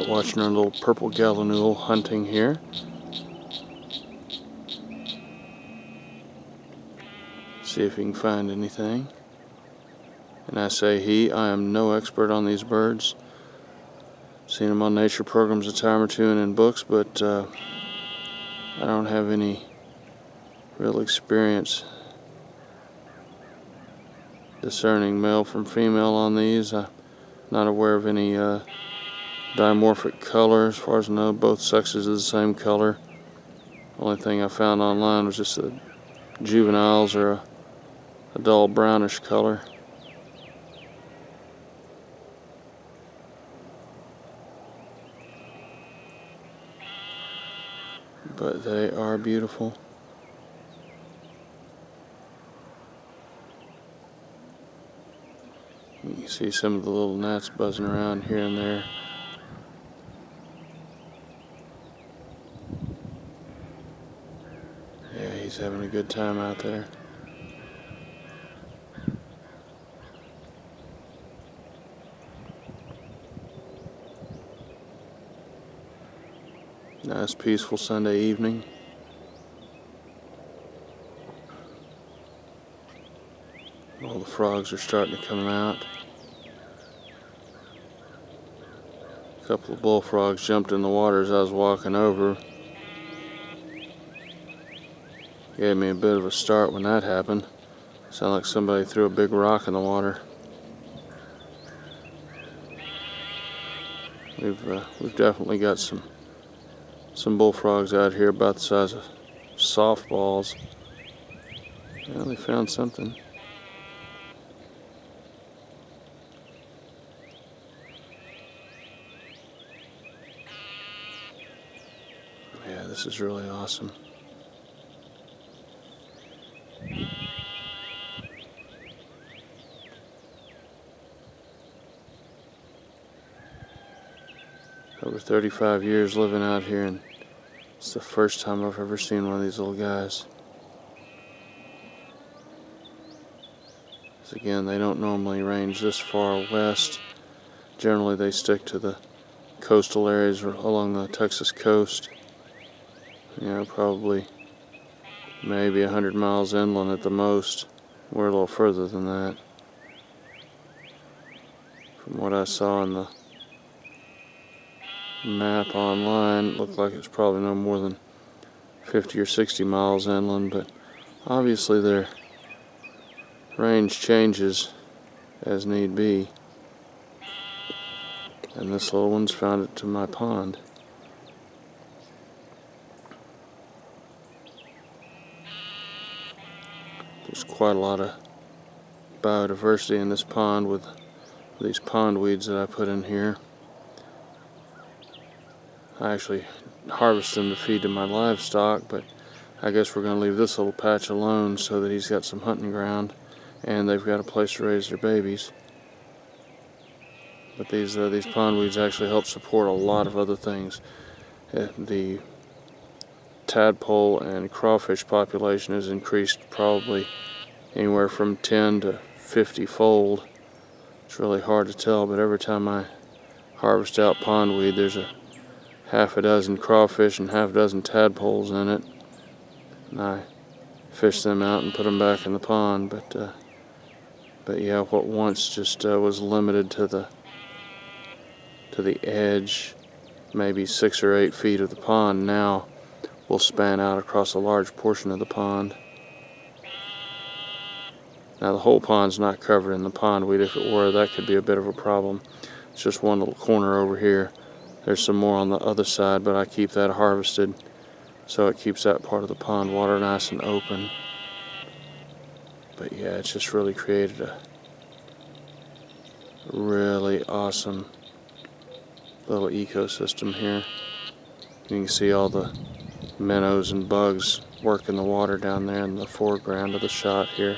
watching our little purple gallinule hunting here. See if he can find anything. And I say he, I am no expert on these birds. Seen them on nature programs a time or two and in books, but I don't have any real experience discerning male from female on these. I'm not aware of any dimorphic color. As far as I know, both sexes are the same color. Only thing I found online was just the juveniles are a dull brownish color. But they are beautiful. You can see some of the little gnats buzzing around here and there. Yeah, he's having a good time out there. Nice peaceful Sunday evening. All the frogs are starting to come out. A couple of bullfrogs jumped in the water as I was walking over. Gave me a bit of a start when that happened. Sounded like somebody threw a big rock in the water. We've definitely got some bullfrogs out here about the size of softballs. Well, they found something. Yeah, this is really awesome. Over 35 years living out here, and it's the first time I've ever seen one of these little guys. So again, they don't normally range this far west. Generally, they stick to the coastal areas along the Texas coast. You know, probably maybe 100 miles inland at the most. We're a little further than that. From what I saw on the map online, it looked like it's probably no more than 50 or 60 miles inland, but obviously their range changes as need be. And this little one's found it to my pond. There's quite a lot of biodiversity in this pond with these pond weeds that I put in here. I actually harvest them to feed to my livestock, but I guess we're going to leave this little patch alone so that he's got some hunting ground and they've got a place to raise their babies. But these pond weeds actually help support a lot of other things. The tadpole and crawfish population has increased probably anywhere from 10 to 50 fold. It's really hard to tell, but every time I harvest out pondweed, there's a half a dozen crawfish and half a dozen tadpoles in it. And I fish them out and put them back in the pond. But yeah, what once just was limited to the edge, maybe 6 or 8 feet of the pond, now will span out across a large portion of the pond. Now the whole pond's not covered in the pondweed. If it were, that could be a bit of a problem. It's just one little corner over here. There's some more on the other side, but I keep that harvested so it keeps that part of the pond water nice and open. But yeah, it's just really created a really awesome little ecosystem here. You can see all the minnows and bugs working the water down there in the foreground of the shot here.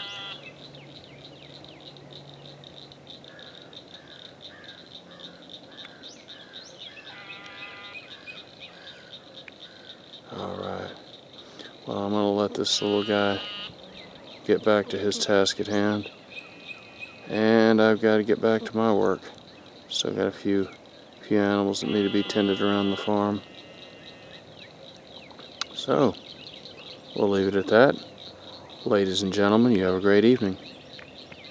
Alright, well, I'm going to let this little guy get back to his task at hand, and I've got to get back to my work. Still got a few few animals that need to be tended around the farm. So, we'll leave it at that. Ladies and gentlemen, you have a great evening.